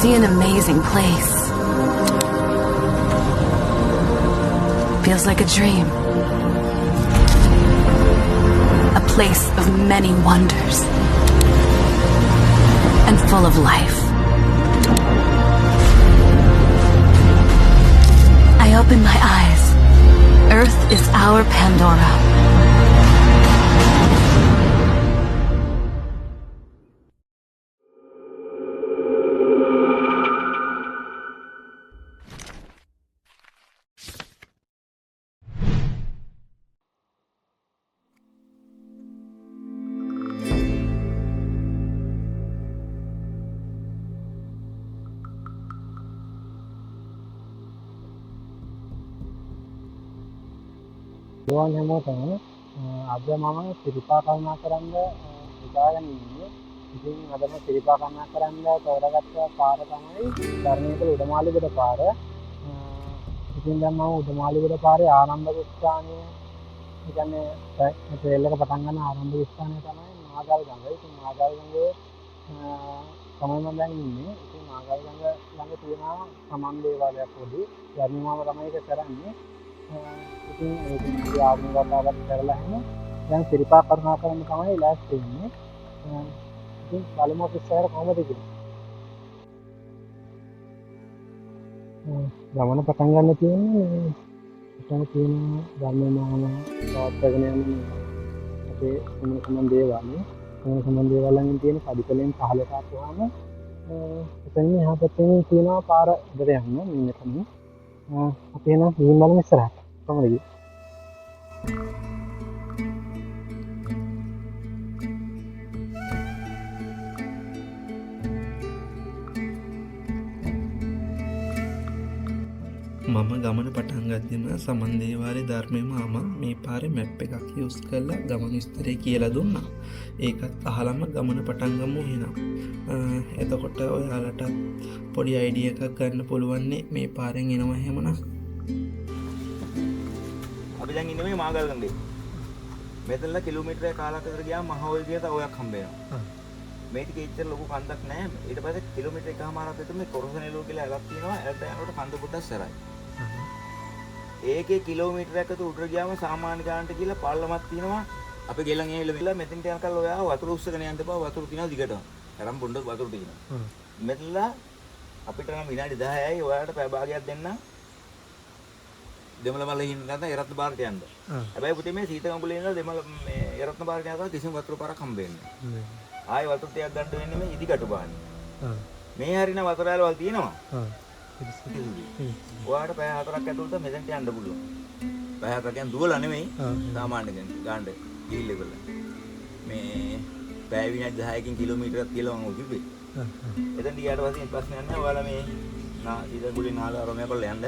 see an amazing place. Feels like a dream. A place of many wonders. And full of life. I open my eyes. Earth is our Pandora. ගෝවන් හැමෝටම අද මම සිරිපා කල්නා කරන්න හිතාගෙන ඉන්නේ. ඉතින් අද මම සිරිපා කල්නා කරන්න තෝරාගත්ත පාර තමයි ධර්මයේ උඩමාලිගොඩ පාර. ඉතින් දැන් මම උඩමාලිගොඩ පාරේ ආරම්භක ස්ථානය කියන්නේ ට්‍රේල් එක පටන් ගන්න ආරම්භක ස්ථානය තමයි මාගල්ගඟ. ඉතින් මාගල්ගඟේ තමයි මම දැන් ඉන්නේ. ඉතින් මාගල්ගඟ ළඟ තියෙනවා සමන් දේවාලයක් පොඩි. ධර්මමාම තමයි ඒක කරන්නේ. ඉතින් ඒක ආගම කතාවක් කරලා එහෙම දැන් සිරිපා කරුණා කරන්න තමයි ලෑස්ති වෙන්නේ. ඉතින් බලමු අපි ඉස්සරහට කොහොමද කියලා. ගමන පටන් ගන්න තියෙන්නේ එතන තියෙන ධර්මමාන පවත්වාගෙන යන අපේ සමන් දේවාලය. සමන් දේවාලයෙන් තියෙන පඩිපලෙන් පහළට ආපුවාම එතනින් එහා පැත්තේ තියෙනවා පාර උඩට යන්න මෙන්න එතන. අපි එන ගිහින් බලමු ඉස්සරහට. කොහොමද ගියේ? මම ගමන පටන් ගත්තම සමන් දේවාලේ ධර්මයේ මාමා මේ පාරේ මැප් එකක් යූස් කරලා ගමන විස්තරය කියලා දුන්නා. ඒකත් අහලම ගමන පටන් ගමු එහෙනම්. එතකොට ඔයාලට පොඩි අයිඩියා එකක් ගන්න පුළුවන් මේ පාරෙන් එනවා එහෙමනම්. අපි දැන් ඉන්නේ මේ මාගල්ගඟේ. මෙතනලා කිලෝමීටර් කාලක් විතර ගියාම මහවැල් කියලා තව ඔයක් හම්බ වෙනවා. මේ ටික ඉච්චර ලොකු කන්දක් නැහැ. ඊට පස්සේ කිලෝමීටර් එකමාරක් විතර මේ කොරසනෙලුව කියලා එකක් තියෙනවා. එයාට යනකොට කන්ද පොඩ්ඩක් සැරයි. ඒකේ කිලෝමීටරයක් අතර උඩට ගියාම සාමාන්‍ය ගානට කියලා පල්ලමක් තියෙනවා. අපි ගෙලන් ඇවිල්ලා මෙතෙන්ට යනකල් ඔයා වතුර උස්සගෙන යන්න එපා. වතුර තියෙනවා දිගටම. අරන් බොණ්ඩ වතුර තියෙනවා. මෙතනලා අපිට නම් විනාඩි 10යි ඔයාලට පැය භාගයක් දෙන්න. දෙමළ මල හින්න නැත්නම් එරත්න බාරට යන්න. හැබැයි පුතේ මේ සීත කඹුලේ ඉඳලා දෙමළ මේ එරත්න බාරට යනවා කිසිම වතුර පාරක් හම්බ වෙන්නේ නැහැ. ආයෙ වතුර ටිකක් ගන්න වෙන්නේ මේ ඉදිකටු බාන්නේ. මේ හරින වතුර ඇලවල් තියෙනවා. ඔයාලට පැය 4ක් ඇතුළත මෙතෙන්ට යන්න පුළුවන්. පැය 4ක් කියන්නේ දුවලා නෙමෙයි. සාමාන්‍ය ගානට ගිහිල්ලා ඉවරලා. මේ පැය විනාඩි 10කින් කිලෝමීටරයක් කියලා මම කිව්වේ. එතෙන් ගියාට පස්සේ ප්‍රශ්නයක් නැහැ. ඔයාලා මේ සීතගුලින් නාලා රොමයා කරලා යන්න.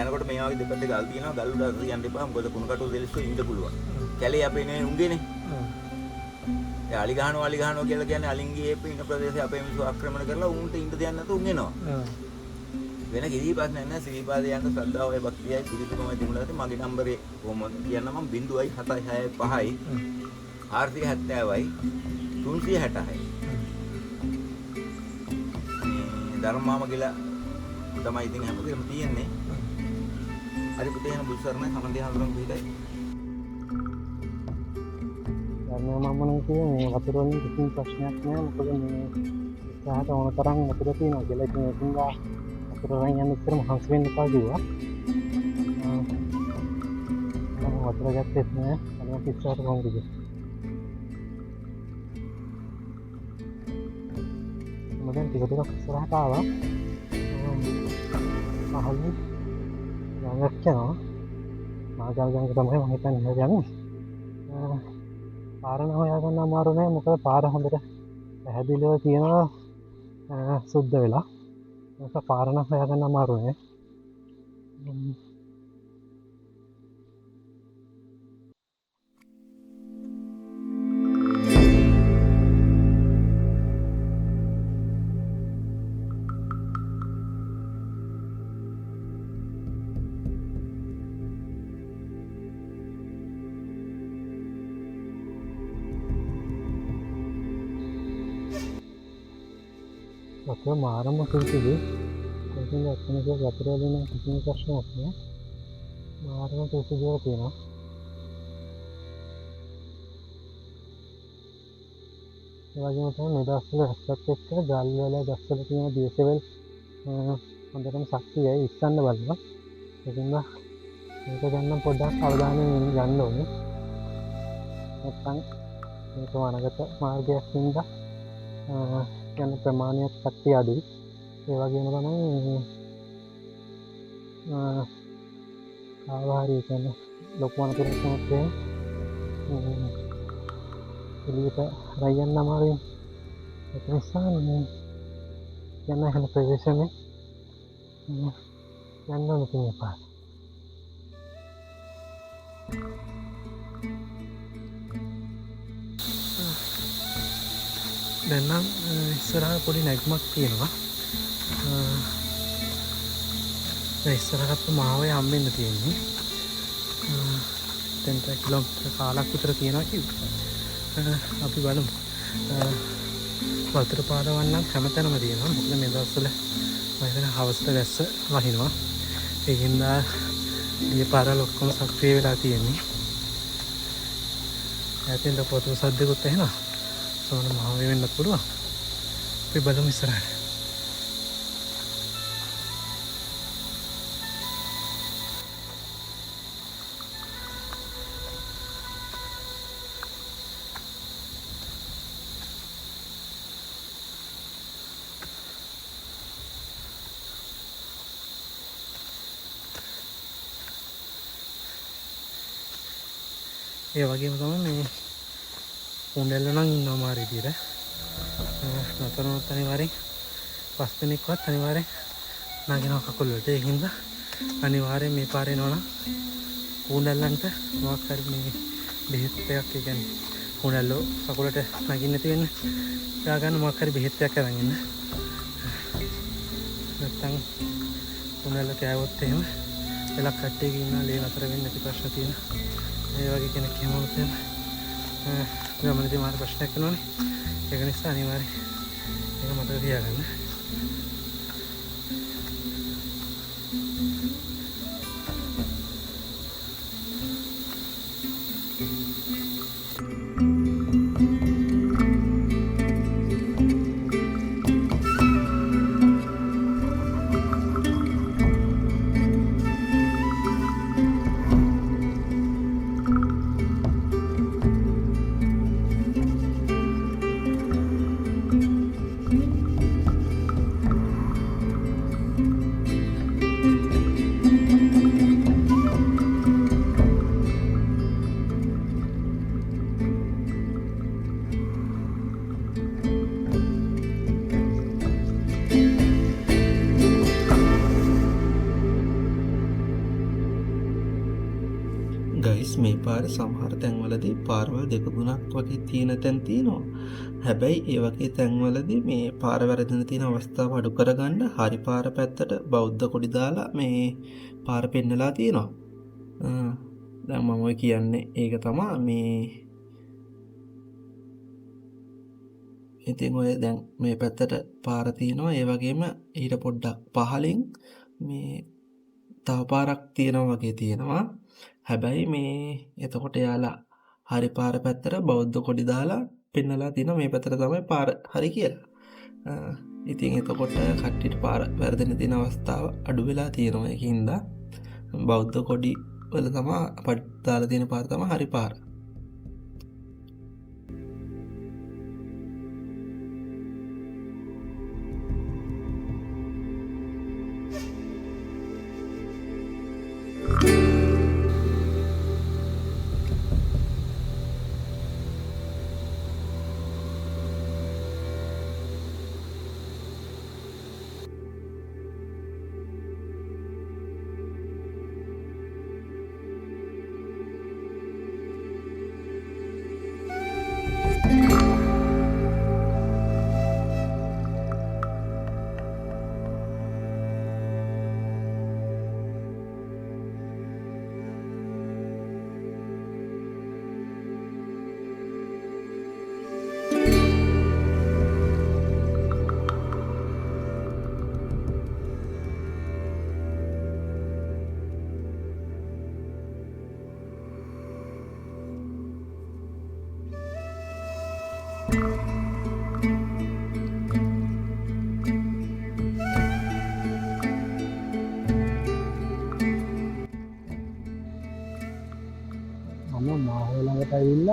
යනකොට මේ වගේ දෙපැත්තේ ගල් තියෙනවා. ගල් උඩ යන්න එපා. මොකද කුණු කටුව දෙලස්සු ඉන්න පුළුවන්. කැලේ අපේ නේ උංගේනේ. ඒ අලි ගහනවා කියලා කියන්නේ අලින්ගේ ඉන්න ප්‍රදේශයේ අපේ මිනිස්සු ආක්‍රමණ කරලා උන්ට ඉන්න දෙයක් නැතුව උන් එනවා. වෙන කිසි ප්‍රශ්නයක් නැහැ. සිරිපාදේ යන්න ශ්‍රද්ධාවයි භක්තියයි පිළිතුරුමයි තිබුණා ඇති. මගේ නම්බරේ කොහොමද කියන්න මම 0.7665 470යි 366. ධර්මමාම කියලා තමයි ඉතින් හැමදේම තියෙන්නේ. හරි පුතේ යන බුදුසරණයි සමන්දී හඳුනන පිටයි. ධර්මමාම නම් කියන්නේ මේ වතුර වලින් කිසිම ප්‍රශ්නයක් නැහැ. මොකද මේ ඉස්සරහට ඕන තරම් වතුර තියෙනවා කියලා. ඉතින් ඒකින්ද වතුර වලින් යන්න ඉස්සර මහන්සි වෙන්න එපා කිව්වා. වතුර ගත්තේ නැහැ. අනිත් ඉස්සරහට කොහොමද ගියේ? මම දැන් ටික ටිකක් ඉස්සරහට ආවා. පහළින් ගඟක් යනවා. මාගල්ගඟ තමයි මම හිතන්නේ යන්නේ. පාර නම් හොයාගන්න අමාරු නෑ. මොකද පාර හොඳට පැහැදිලිව තියෙනවා සුද්ධ වෙලා. ඒක පාර නම් හොයාගන්න අමාරු නෑ. වතුර මාරම කිසිදු ඒකින්ද ඔක්කොම වතුර වලින් කිසිම ප්‍රශ්නයක් නෑ. මාරම කිසිදුව තියෙනවා. ඒ වගේම තමයි මේ දවස්වල රස්සත් එක්ක ගල් වල ගස්වල තියෙන දියසෙවල් හොඳටම ශක්තියයි ඉස්සන්න බලනවා. ඒකින්ද මේක ගන්න පොඩ්ඩක් අවධානයෙන් ගන්න ඕනේ. නැත්නම් මේක වනගත මාර්ගයක් හින්දා යන ප්‍රමාණයක් ශක්තිය අඩුයි. ඒ වගේම තමයි ආවාහාරය කියන්නේ ලොකු වනතුරක් වුණොත් එළියට රයන්න අමාරුයි. ඒක නිසා යන හැම ප්‍රදේශෙම යන්න ඕනේ තියෙනවා. දැන් නම් ඉස්සරහ පොඩි නැග්මක් තියෙනවා. දැන් ඉස්සරහට මාවේ හම්බෙන්න තියෙන්නේ. දැන් කිලෝමීටර් කාලක් විතර තියෙනවා කිව්වා. අපි බලමු. වතුර පාරවල් නම් හැමතැනම තියෙනවා. මොකද මේ දවස්වල මම හිතන හවසට වැස්ස වහිනවා. ඒකින්ද ගිය පාරවල් ඔක්කොම සක්‍රිය වෙලා තියෙන්නේ. ඈතින් පොතු සද්දකුත් ඇහෙනවා. සෝන මහාවේ වෙන්න පුළුවන්. අපි බලමු ඉස්සරහට. ඒ වගේම තමයි මේ උණ්ඩල්ල නම් ඉන්නවා මාර විදියට. නතරනොත් අනිවාර්යෙන් 5 දිනක්වත් අනිවාර්යෙන් නගිනවා කකුල් වලට. ඒකින්ද අනිවාර්යෙන් මේ පාරේ යනවනම් උණ්ඩල්ලන්ට මොකක් හරි මේ බෙහෙත් එකක්, ඒ කියන්නේ උණ්ඩල්ලෝ කකුලට නගින්න තියෙන දාගන්න මොකක් හරි බෙහෙත් එකක් අරන් ඉන්න. නැත්තම් උණ්ඩල්ල කෑවොත් එහෙම වෙලක් කට්ටියක ඉන්නවා ලේ නතර වෙන්න නැති ප්‍රශ්න තියෙනවා. ඒ වගේ කෙනෙක් එහෙම වුණොත් ගමනේදී මාර ප්‍රශ්නයක් වෙනවනේ. ඒක නිසා අනිවාර්යෙන් ඒක මතක තියාගන්න. ගයිස් මේ පාරේ සමහර තැන්වලදී පාරවල් දෙක තුනක් වගේ තියෙන තැන් තියෙනවා. හැබැයි ඒ වගේ තැන්වලදී මේ පාර වැරදෙන තියෙන අවස්ථාව අඩු කරගන්න හරි පාර පැත්තට බෞද්ධ කොඩි දාලා මේ පාර පෙන්නලා තියෙනවා. දැන් මම ඔය කියන්නේ ඒක තමයි මේ ඉතින් ඔය දැන් මේ පැත්තට පාර තියෙනවා. ඒ වගේම ඊට පොඩ්ඩක් පහලින් මේ තව පාරක් තියෙනවා වගේ තියෙනවා. හැබැයි මේ එතකොට යාලා හරි පාර පැත්තට බෞද්ධ කොඩි දාලා පෙන්නලා තියෙනවා මේ පැත්තට තමයි පාර හරි කියලා. ඉතින් එතකොට කට්ටියට පාර වැරදෙන තියෙන අවස්ථාව අඩු වෙලා තියෙනවා. ඒකින්ද බෞද්ධ කොඩි වල තමයි අපිට දාලා තියෙන පාර තමයි හරි පාර.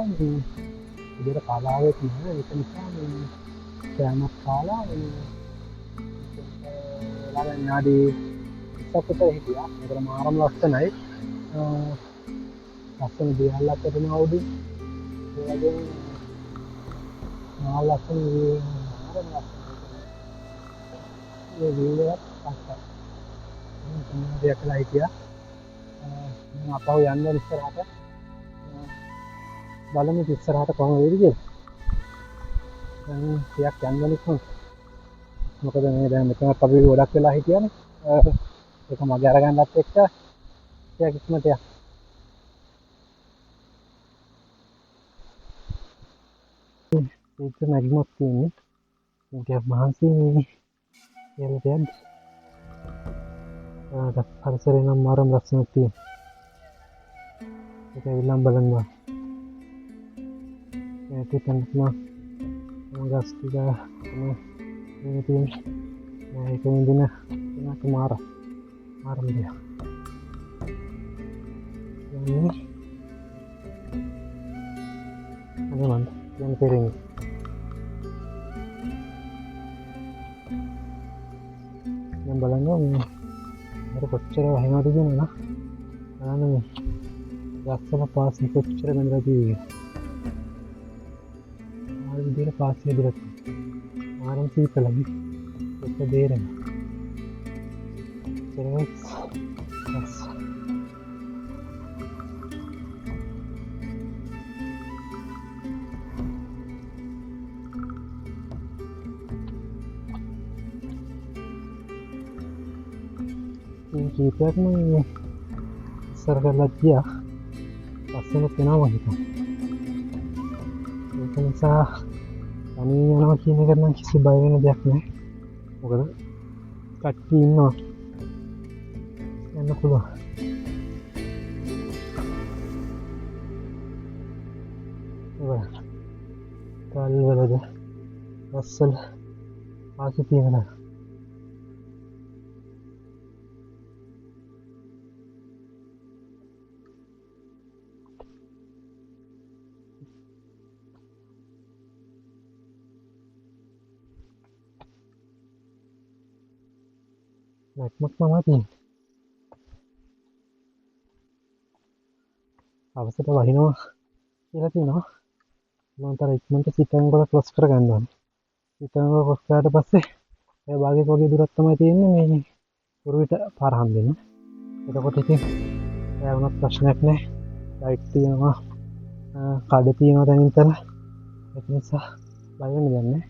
ඉදිරියට කලාවෙත් නෑ ඒක නිසා කෑමක් කාලා නාඩි 20ක් විතර හිටියා. ඒතර මාරම ලස්සනයි. ලස්සන දේවල්ක් තිබුණා උඩින්. ඒ වගේම ලස්සන මාරම ලස්සන. ඒ වීඩියෝ එකක් දෙයක් කළා හිටියා. මම අපහු යන්න ඉස්සරහට බලමු ඉස්සරහට කොහොම වෙයිද කියලා. දැන් ටිකක් යන්න ඕනේ. මොකද මේ දැන් මෙතනත් අපි ගොඩක් වෙලා හිටියානේ. ඒක මගේ අරගන්නත් එක්ක ටිකක් ඉක්මනට යන්න. ඒක නැගිමක් තියෙන්නේ. ඒක මහන්සි කියලා දෙයක්. පරිසරය නම් මාරම ලස්සනක් තියෙනවා. ඒක විලම් බලන්න. ඒක තමයි ගස් ටික මේ තියෙන ඒක විඳින එක මාරම දෙයක්. අනේ මන් දැන් තේරෙන්නේ. දැන් බලන්න මට කොච්චර වහිනවද කියනවා බලන්න මේ ගස්වල පාස්සේ කොච්චර බඳලා තියෙන්නේ. ආයෙ විදියට පාස්සේ දිරත් ආරම් සීතලයි ඒක දෙරෙන. බස් කීපයක්ම ඉස්සර කරලා ගියා. පස්සෙම වෙනවා හිතන්න. ඒක නිසා තනියෙන් යනවා කියන එක නම් කිසි බය වෙන දෙයක් නෑ. මොකද කට්ටිය ඉන්නවා. යන්න පුළුවන්. ඒක කල් වලද රස්සල් ආකි තියෙනවා. නැක්මක් තමයි තියෙන්නේ. අවසට වහිනවා කියලා තියෙනවා. මම තර ඉක්මනට සිතංගල ක්ලොස් කරගන්න ඕනේ. සිතංගල ක්ලොස් කරාට පස්සේ ඒ භාගයක වගේ දුරක් තමයි තියෙන්නේ මේ උරුවිට පාර හම්බෙන්න. එතකොට ඉතින් ඒ වුණත් ප්‍රශ්නයක් නැහැ. ලයිට් තියෙනවා, කඩ තියෙනවා දැනින්තර. ඒක නිසා බය වෙන්න දෙයක් නැහැ.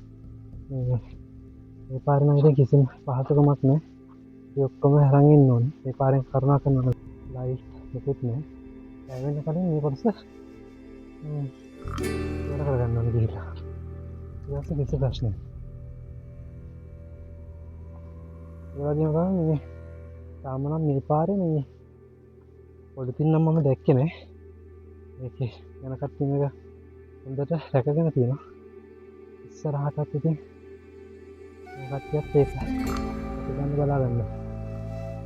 මේ පාර නම් ඉතින් කිසිම පහසුකමක් නැහැ. ඒ ඔක්කොම හරන් ඉන්න ඕනේ. ඒ පාරෙන් කරුණා කරනවා ලයිට් මොකුත් නැහැ. ඒ වෙන කලින් මේ කොටස ඉවර කරගන්න ඕනේ කියලා. ඊට පස්සේ කිසි ප්‍රශ්නයක් නැහැ. ඒ වගේම තමයි මේ තාම නම් මේ පාරේ මේ පොඩිතින් නම් මම දැක්කේ නැහැ. ඒකේ යන කට්ටිය මේක හොඳට රැකගෙන තියෙනවා. ඉස්සරහටත් ඉතින් මේ කට්ටියත් ඒක ගන්න බලා ගන්න.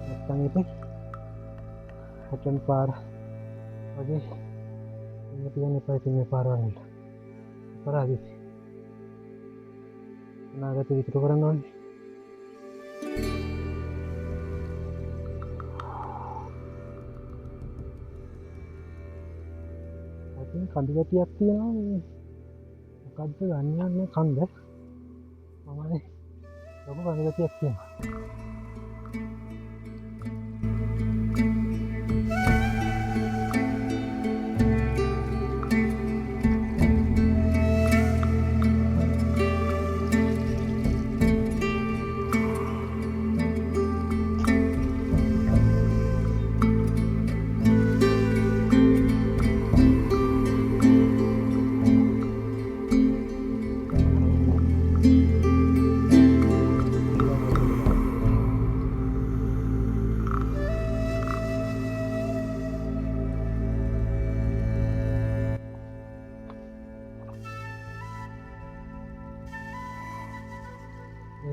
නැත්නම් ඉතින් හතෙන් පාර වගේ ඉන්න තියෙන එපා ඉතින් මේ පාර වලින්. අපරාධයි. අනාගත විතර කරන්න ඕනේ. අතින් කඳු ගැටියක් තියෙනවා මේ. මොකද්ද ගන්නේ මේ කන්ද? මමනේ ලොකු කඳු ගැටියක් තියෙනවා.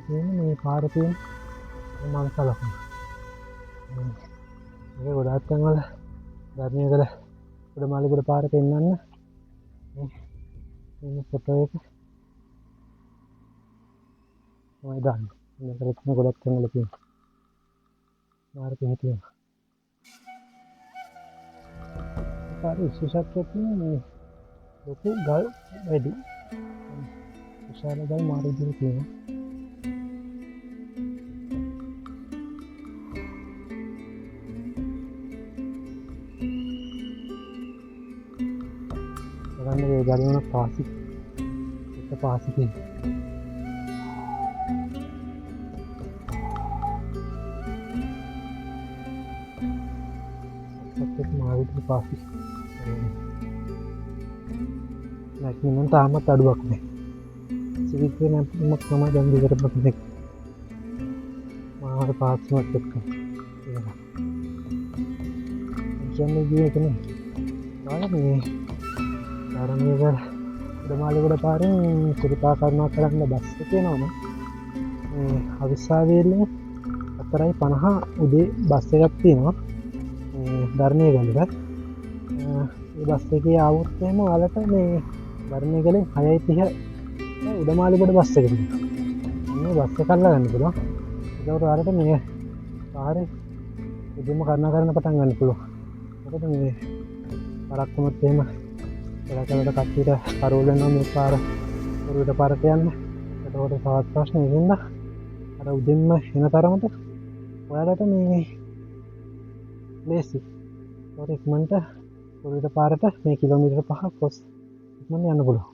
මේ පාර තියෙන මංසලක්. ඒක ගොඩාක් තැන්වල ධර්මයේ කළ උඩමාලිගොඩ පාර පෙන්නන්න මේ ෆොටෝ එක මම දාන්න. මේකට තමයි ගොඩක් තැන්වල තියෙනවා. මාර්ග හිටියා. පාරේ විශේෂත්වයක් තියෙනවා මේ ලොකු ගල් වැඩි. විශාල ගල් මාර්ගයේ තියෙනවා. මේ ගල්වල පාසි එක පාසි තියෙනවා. සත්‍යක මාර්ගයේ පාසි. නැත්නම් තාමත් අඩුවක් නෑ. සිවිල් නැත්නම් තමයි දැන් දෙකට ප්‍රතිදෙක්. මාර පාස්මත් එක්ක. කියන්නේ ජීවිත නේ. මේ ධර්මයේක දමාලේගොඩ පාරෙන් සිරිපා කරුණා කරන්න බස් එක යනවනේ. මේ අවිස්සාවේලේ 4:50 උදේ බස් එකක් තියෙනවා. මේ ධර්මයේ ගලට. ඒ බස් එකේ ආවොත් එහෙම ඔයාලට මේ ධර්මයේ ගලෙන් 6:30 උඩමාලේගොඩ බස් එක තියෙනවා. මේ බස් එක අල්ල ගන්න පුළුවන්. ඒකට ඔයාලට මේ පාරේ උදේම කරුණා කරන්න පටන් ගන්න පුළුවන්. මොකද මේ පාරක්කමත් එහෙම එලකලට කට්ටියට කරෝල වෙනවා මේ පාර පොරුවට පාරට යන්න. එතකොට තවත් ප්‍රශ්න ඉතින්ද අර උදෙන්ම එන තරමට ඔයාලට මේ ලේසි. ඒකට ඉක්මනට පොරුවට පාරට මේ කිලෝමීටර් 5ක් කොස් ඉක්මනට යන්න පුළුවන්.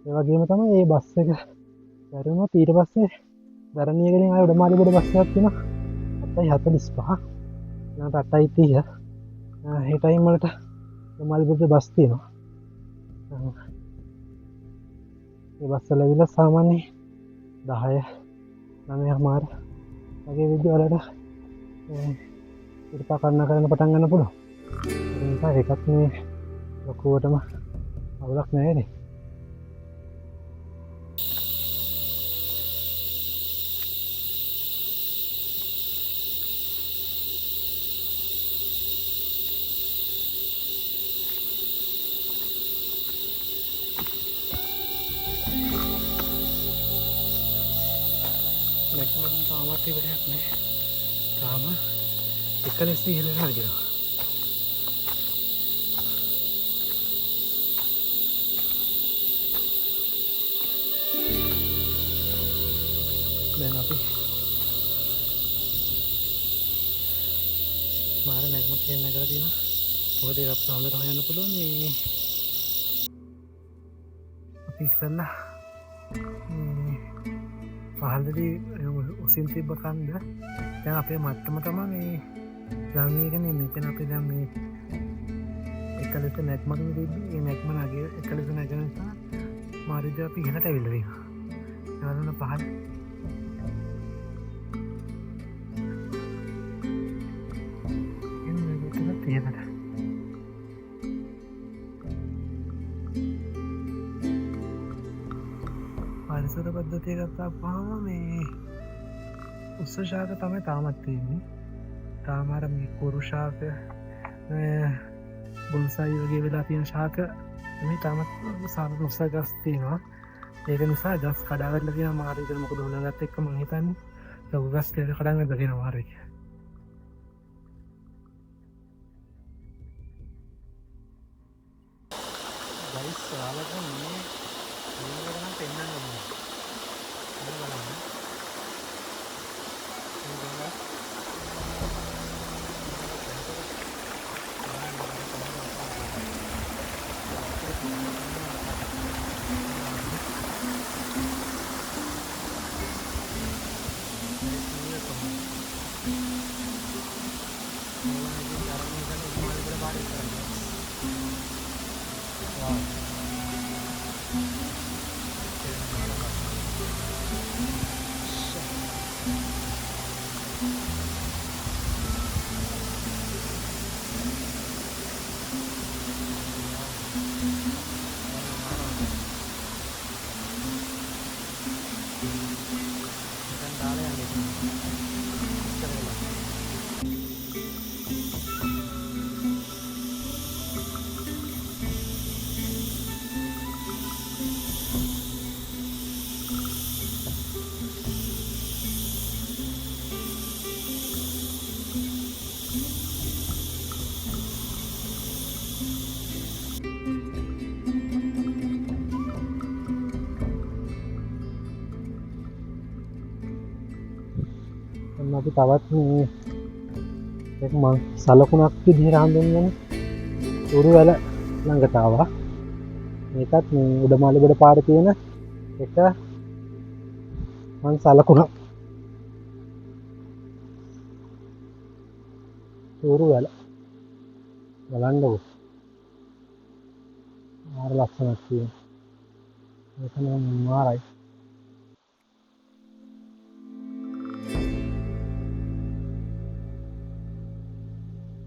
ඒ වගේම තමයි මේ බස් එක බැරිුණොත් ඊට පස්සේ දරණියගෙන් ආය උඩමාලිගොඩ බස් එකක් තියෙනවා. 7:45. ඊළඟට 8:30. ඒ ටයිම් වලට උඩමාලිගොඩ බස් තියෙනවා. ඒ බස් වල ඇවිල්ලා සාමාන්‍ය 10 9:00 වගේ විදිහට ඉරිපා කරුණා කරන්න පටන් ගන්න පුළුවන්. ඒ නිසා ඒකත් මේ ලොකුවටම අවුලක් නෑ නේ. නැත්නම් තාමත් ඉවරයක් නෑ. තාම එක ලෙස ඉහළට නගිනවා. දැන් අපි මාර නැග්ම කියන නගර තියෙනවා. මොකද ඒක අපිට හොඳට හොයන්න පුළුවන්. මේ අපි ඉස්සෙල්ලා පහළදී උසින් තිබ්බ කන්ද දැන් අපේ මට්ටම තමයි මේ ළඟේකනේ. මෙතන අපි දැන් මේ එකලෙස නැග්මක තිබ්බේ. මේ නැග්ම නගිය එකලෙස නැගන නිසා මාරිද අපි ඉහළට ඇවිල්ලා තියෙනවා. ඊළඟ පහළ ඉහළට පරිසර පද්ධතිය ගත්තා පහම මේ උස්ස ශාක තමයි තාමත් තියෙන්නේ. තාම අර මේ කුරු ශාක බුල්සයි වගේ වෙලා තියෙන ශාක මේ තාමත් සාරද උස්ස ගස් තියෙනවා. ඒක නිසා ගස් කඩාවැටලා තියෙනවා මාරිද. මොකද උණගත් එක්ක මම හිතන්නේ ලොකු ගස් ටික කඩන් වැටලා තියෙනවා මාරිද. ගයිස් ඔයාලට මේ වීඩියෝ එක පෙන්නන්න ඕනේ. හරි බලන්න. Wow. අපි තවත් මේ එක මං සලකුණක් විදිහට හඳුන්වන උරු වැල ළඟට ආවා. මේකත් මේ උඩමාලිගොඩ පාරේ තියෙන එක මං සලකුණක්. උරු වැල බලන්නකෝ. ආර ලක්ෂණක් තියෙන. මේක නම් මාරයි.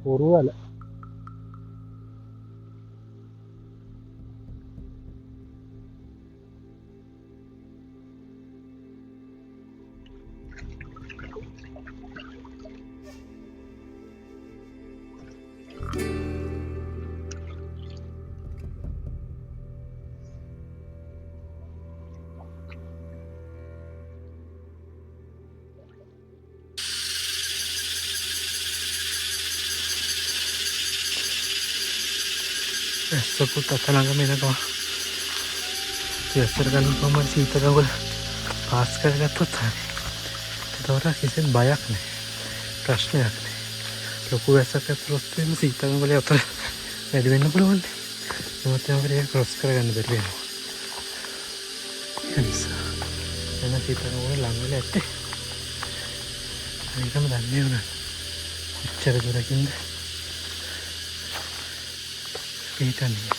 උරු වැල. ඇස්සකුත් අත ළඟම එනවා. ඇස්සට ගන්න කොහොමද සීතලවල පාස් කරගත්තොත් හරි. ඒතකොට කිසිම බයක් නැහැ. ප්‍රශ්නයක් නැහැ. ලොකු ඇස්සක් ඇතුළත් වෙන සීතලවල අතර වැඩි වෙන්න පුළුවන්. නමුත් ඒක ක්‍රොස් කරගන්න බැරි වෙනවා. ඒ නිසා එන සීතලවල ලඟ වෙලා ඇත්තේ. අනිකම දන්නේ නැහැ. එච්චර දුරකින්ද පිටන්නේ.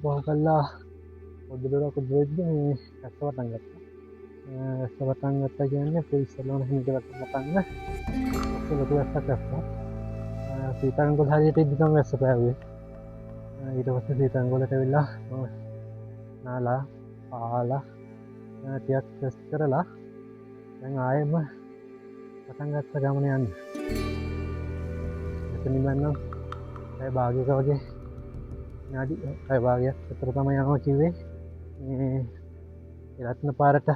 පහ කල්ලා පොද්දුරක් උද්වෙද්දි මේ ඇස්ස පටන් ගත්තා. ඇස්ස පටන් ගත්තා කියන්නේ පුයිස්සලෝන හිමිට පටන් ගන්න ලොකු ඇස්සක් ඇස්සා. සීතංගොල් හරියට ඉද්දි තමයි ඇස්ස පෑවුවේ. ඊට පස්සේ සීතංගොලට ඇවිල්ලා නාලා පාලා ටිකක් ටෙස්ට් කරලා දැන් ආයෙම පටන් ගත්ත ගමන යන්න. එතනින් නම් ඒ භාගයක වගේ නාඩි ඒ භාගයක් විතර තමයි යනවා කිව්වේ. මේ රත්න පාරට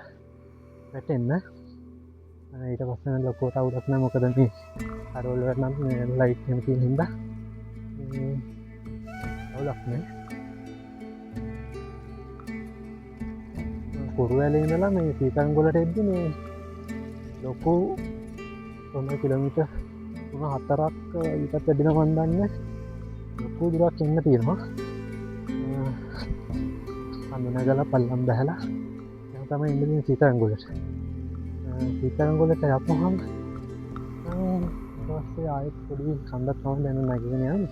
වැටෙන්න. ඊට පස්සේ නම් ලොකෝට අවුලක් නැහැ මොකද මේ අරවල නම් මේ ලයිට් එක තියෙන හින්දා මේ අවුලක් නැහැ. කුරුවැලේ ඉඳලා මේ සීතංගොලට එද්දි මේ ලොකු 3 කිලෝමීටර් 3-4ක් ඊටත් වැඩිද මන් දන්නේ ලොකු දුරක් එන්න තියෙනවා. අඳුනගලා පල්ලම් බහැලා එහෙනම් තමයි ඉන්නේ සීතංගොලට. සීතංගොලට යපුවහම ඊපස්සේ ආයෙත් පොඩි කන්දක් තමයි දැන් නැගගෙන යන්නේ.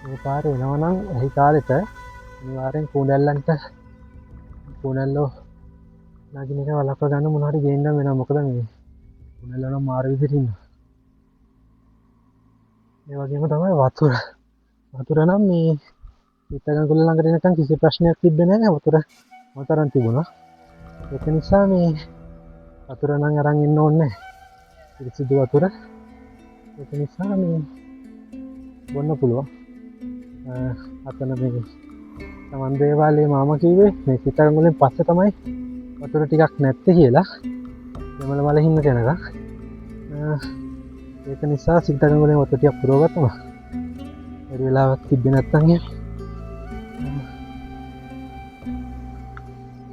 මේ පාරේ එනවා නම් එහි කාලෙට අනිවාර්යෙන් කුණැල්ලෝ නගින එක වලක්ව ගන්න මොනවා හරි ගේන්න වෙනවා. මොකද මේ කුණැල්ලෝ නම් මාර විදිහට ඉන්නවා. ඒ වගේම තමයි වතුර නම් මේ සීතංගොල්ල ළඟට එනකන් කිසි ප්‍රශ්නයක් තිබ්බේ නැහැ. වතුර මොතරම් තිබුණා. ඒක නිසා මේ වතුර නම් අරන් එන්න ඕනේ නැහැ. පිරිසිදු වතුර. ඒක නිසා මේ බොන්න පුළුවන්. අතන මේ තමන් දේවාලයේ මාමා කිව්වේ මේ සීතංගොල්ලෙන් පස්සේ තමයි වතුර ටිකක් නැත්තේ කියලා. දෙමළ වල හින්න කෙනක. ඒක නිසා සීතංගොල්ලෙන් වතුර ටිකක් පුරවගත්තම වැඩි වෙලාවක් තිබ්බේ නැත්තම්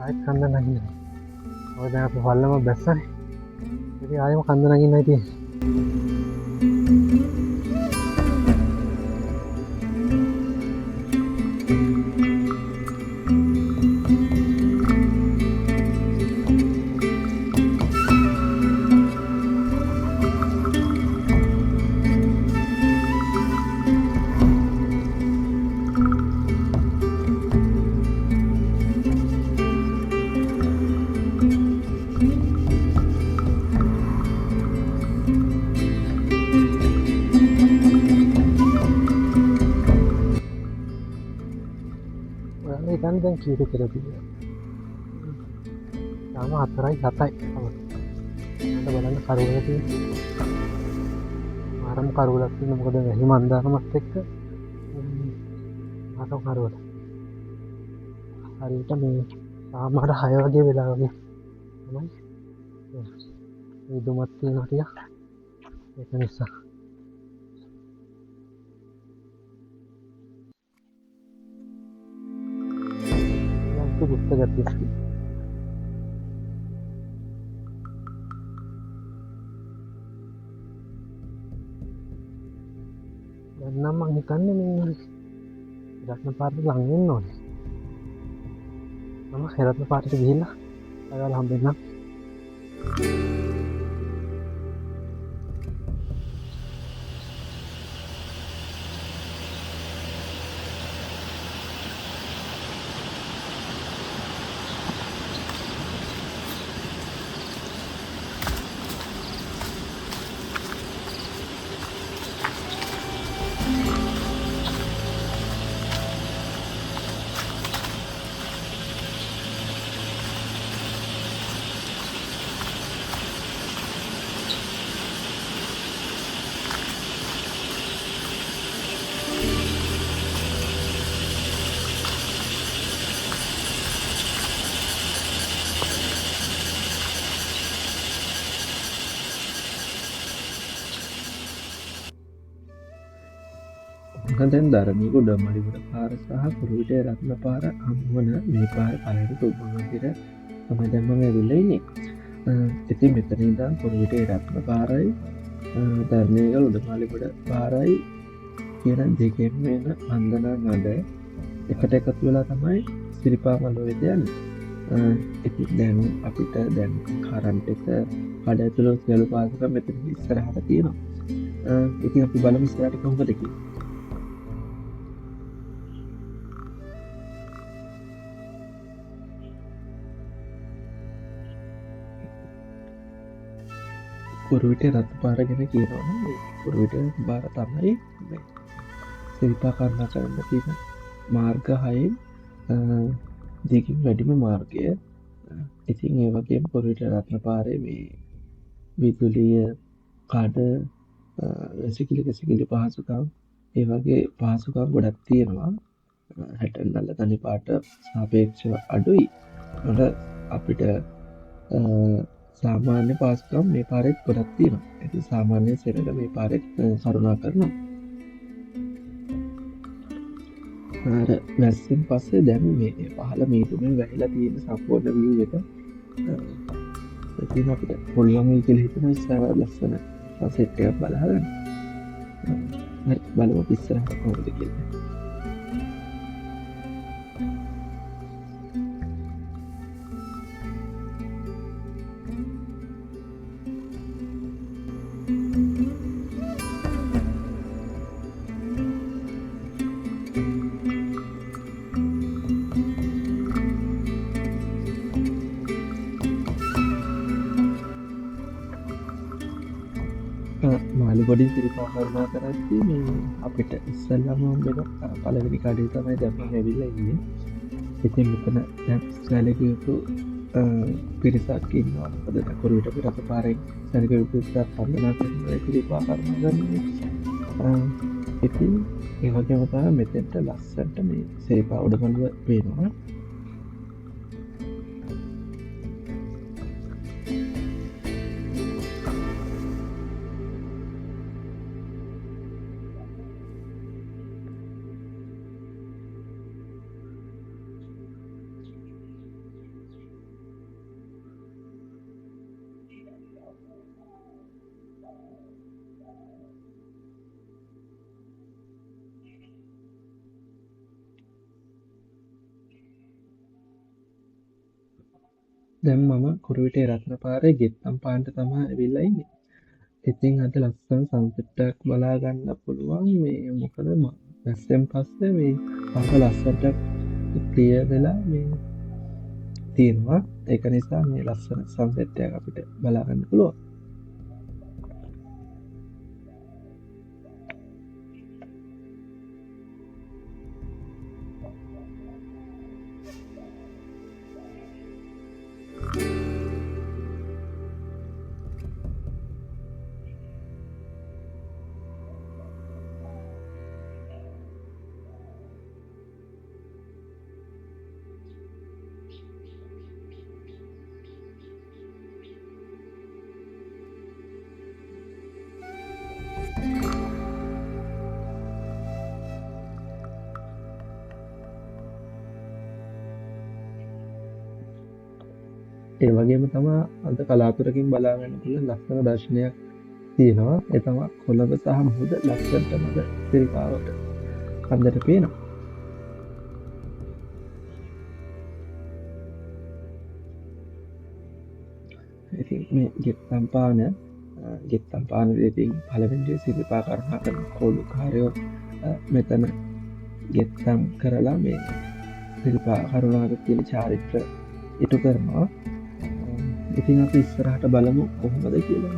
ආයෙත් කන්ද නැගින්නේ. ඔය දැන් අපි පල්ලම බැස්සනේ. ඉතින් ආයෙම කන්ද නැගින්නයි තියෙන්නේ. දැන් කීයද කියලා තියෙනවා. තාම 4යි 7යි තමයි. මට බලන්න කරුවල තියෙනවා. ආරම් කරුවලක් තියෙනවා. මොකද එහි මන්දාරමත් එක්ක ආරම් කරුවල. හරියට මේ සාමාර 6 වගේ වෙලා වගේ තමයි. මේ දුමත් තියෙනවා ටික. ඒක නිසා පුස්තක තියෙනවා. දැන් නම් මම හිතන්නේ මේ රත්න පාරට ලඟ වෙන්න ඕනේ. මම රත්න පාරට ගිහිල්ලා අයවල හම්බෙන්නම්. දැන් ධර්මීගොඩ මලිගොඩ පාර සහ කුරුවිටේ රත්න පාර හමුවන මේ පාර පළවෙනි තුබ්බමන්දිර තමයි දැන් මම ඇවිල්ලා ඉන්නේ. ඉතින් මෙතන ඉඳන් කුරුවිටේ රත්න පාරයි ධර්මීගල උඩමාලිගොඩ පාරයි කියන දෙකෙන් වෙන වන්දනා නඩ එකට එකතු වෙලා තමයි සිරිපා මළුවේ යන්නේ. ඉතින් දැන් අපිට දැන් කරන්ට් එක කඩ ඇතුළේ සියලු පාසක මෙතන ඉස්සරහට තියෙනවා. ඉතින් අපි බලමු ඉස්සරහට කොහොමද කියලා. කුරුවිට රතු පාර ගැන කියනවා නම් මේ කුරුවිට පාර තමයි මේ සිරිපා කරුණා කරන්න තියෙන මාර්ග 6න් දෙකින් වැඩිම මාර්ගය. ඉතින් ඒ වගේම කුරුවිට රත්න පාරේ මේ විදුලිය කඩ වැසිකිලි පහසුකම් ඒ වගේ පහසුකම් ගොඩක් තියෙනවා. හැටන්නල්ල තනි පාට සාපේක්ෂව අඩුයි. මට අපිට සාමාන්‍ය පාසුකම් මේ පාරෙත් ගොඩක් තියෙනවා. ඉතින් සාමාන්‍ය සෙනඟ මේ පාරෙත් කරුණා කරනවා. අර වැස්සෙන් පස්සේ දැන් මේ පහළ මීදුමෙන් වැහිලා තියෙන සම්පූර්ණ view එක ඉතින් අපිට පුළුවන් වෙයි කියලා හිතන ඉස්සරහ ලස්සන සෙට් එකක් බලා ගන්න. හරි බලමු ඉස්සරහට කොහොමද කියලා. මාළුගොඩින් සිරිපා කරුණා කරද්දී මේ අපිට ඉස්සෙල්ලාම හම්බෙන පළවෙනි කඩේ තමයි දැන් මම ඇවිල්ලා ඉන්නේ. ඉතින් මෙතන දැන් සැලකිය යුතු පිරිසක් ඉන්නවා. මොකද කුරුවිට රට පාරෙන් සැලකිය යුතු පිරිසක් වන්දනා කරනවා සිරිපා කරුණා කරන්නේ. ඉතින් ඒ වගේම තමයි මෙතෙන්ට ලස්සනට මේ සිරිපා උඩමළුව පේනවා. දැන් මම කුරුවිටේ රත්න පාරේ ගෙත්තම් පාන්ට තමයි ඇවිල්ලා ඉන්නේ. ඉතින් අද ලස්සන සන්සෙට් එකක් බලා ගන්න පුළුවන්. මේ මොකද වැස්සෙන් පස්සේ මේ පාර ලස්සනට ක්ලියර් වෙලා මේ තියෙනවා. ඒක නිසා මේ ලස්සන සන්සෙට් එකක් අපිට බලා ගන්න පුළුවන්. ඒ වගේම තමයි අද කලාතුරකින් බලා ගන්න පුළුවන් ලස්සන දර්ශනයක් තියෙනවා. ඒ තමයි කොළඹ සහ මුහුද ලස්සනටම සිරිපාවට කන්දට පේනවා. ඉතින් මේ ගෙත්තම් පානේදී පළවෙනි සිරිපා කරුණා කරන කොළුකාරයෝ මෙතන ගෙත්තම් කරලා මේ සිරිපා කරුණාගේ තියෙන චාරිත්‍ර ඉටු කරනවා. ඉතින් අපි ඉස්සරහට බලමු කොහොමද කියලා.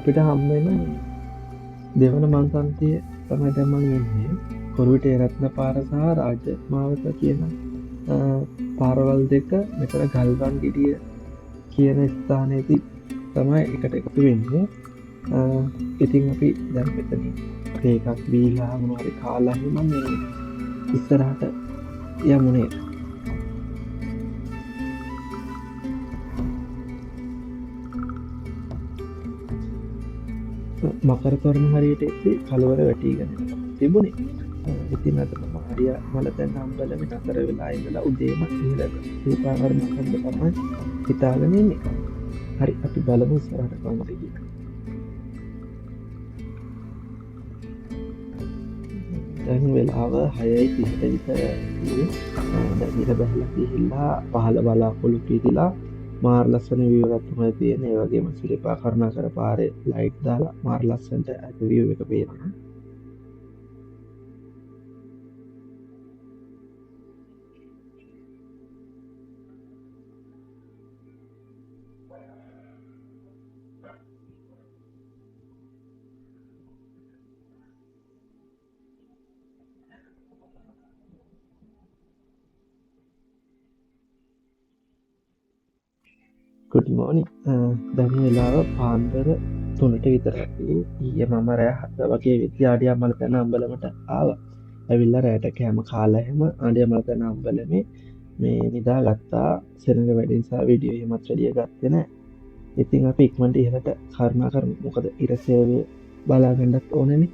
අපිට හම්බෙන දෙවන මංසන්තිය තමයි දැන් මම ඉන්නේ. කොරුවිට රත්න පාර සහ රාජ මාවත කියන පාරවල් දෙක මෙතන ගල්වන් ගෙඩිය කියන ස්ථානයේදී තමයි එකට එකතු වෙන්නේ. ඉතින් අපි දැන් මෙතන එකක් බීලා මොනවාරි කාලා හිම මේ ඉස්සරහට යමුනේ. මකර තොරණ හරියට එක්සේ කලවර වැටීගෙන තිබුණේ. ඉතින් අද මාරියා මලතැන් අම්බලම නතර වෙලා ඉඳලා උදේම ඉහළට සීපාකරණ කරන්න තමයි හිතාගෙන ඉන්නේ. හරි අපි බලමු ඉස්සරහට කොහොමද කියලා. දැන් වෙලාව 6:30 විතර. දැන් ඉර බහලා ගිහිල්ලා පහළ බලාපොළු පිටිලා මාර ලස්සන view එකක් තමයි තියෙන්නේ. ඒ වගේම සිරිපා කරුණාකර පාරේ ලයිට් දාලා මාර ලස්සනට view එක පේනවා. Good morning. දැන් වෙලාව පාන්දර 3ට විතර. ඊයේ මම රෑ 7 වගේ විදිහට ආඩියා මලතැන අම්බලමට ආවා. ඇවිල්ලා රෑට කෑම කාලා හැම ආඩියා මලතැන අම්බලමේ මේ නිදාගත්තා. සෙනඟ වැඩ නිසා වීඩියෝ එහෙමත් වැඩිය ගත්තේ නැහැ. ඉතින් අපි ඉක්මනට ඉහළට කරුණා කරමු. මොකද ඉර සේවය බලා ගන්නත් ඕනේනේ.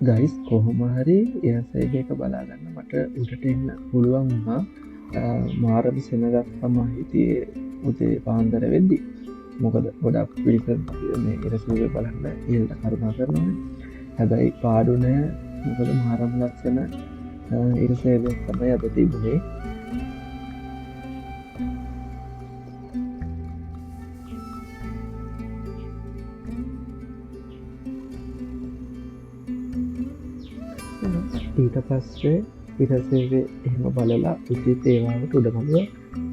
ගයිස් කොහොම හරි එයාසයිඩ එක බලාගන්න මට උඩට එන්න පුළුවන් වුණා. මාරම සෙනගක් තමයි හිටියේ උදේ පාන්දර වෙද්දි. මොකද ගොඩක් පිළිසන් මේ ඉරසූවේ බලන්න ඉහළට කරුණා කරනවා. හැබැයි පාඩු නෑ. මොකද මාරම ලස්සන ඉරසේවයක් තමයි අද තිබුණේ. ඊට පස්සේ ඉරසේවේ එහෙම බලලා ඉතිත් ඒවාට උඩමළුව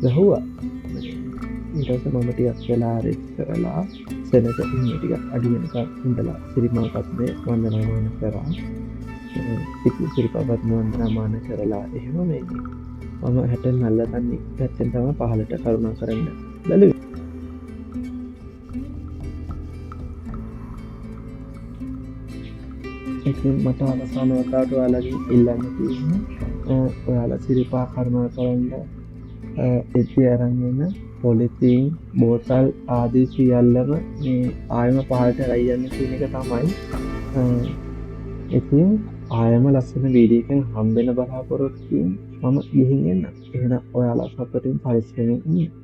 ගහුවා. ඊට පස්සේ මම ටිකක් වෙලා රෙස්ට් කරලා සෙනඟ ඉන්න ටිකක් අඩු වෙනකන් ඉඳලා සිරිමා පත්මේ වන්දනාමාන කරා. ඉතින් සිරිපා පත්මේ වන්දනාමාන කරලා එහෙම මේ මම හැටන් නල්ලතන්නේ පැත්තෙන් තමයි පහලට කරුණා කරන්න බැලුවේ. ඉතින් මට අවසාන වතාවට ඔයාලගෙන් ඉල්ලන්න තියෙන්නේ ඔයාලා සිරිපා කරුණා කරන්න එද්දි අරන් එන පොලිතීන් බෝතල් ආදී සියල්ලම මේ ආයම පහලට රයි යන්න කියන එක තමයි. ඉතින් ආයම ලස්සන වීඩියෝකින් හම්බෙන බලාපොරොත්තුෙන් මම ගිහින් එන්න. එහෙනම් ඔයාලා සතුටින් පරිස්සමෙන් ඉන්න.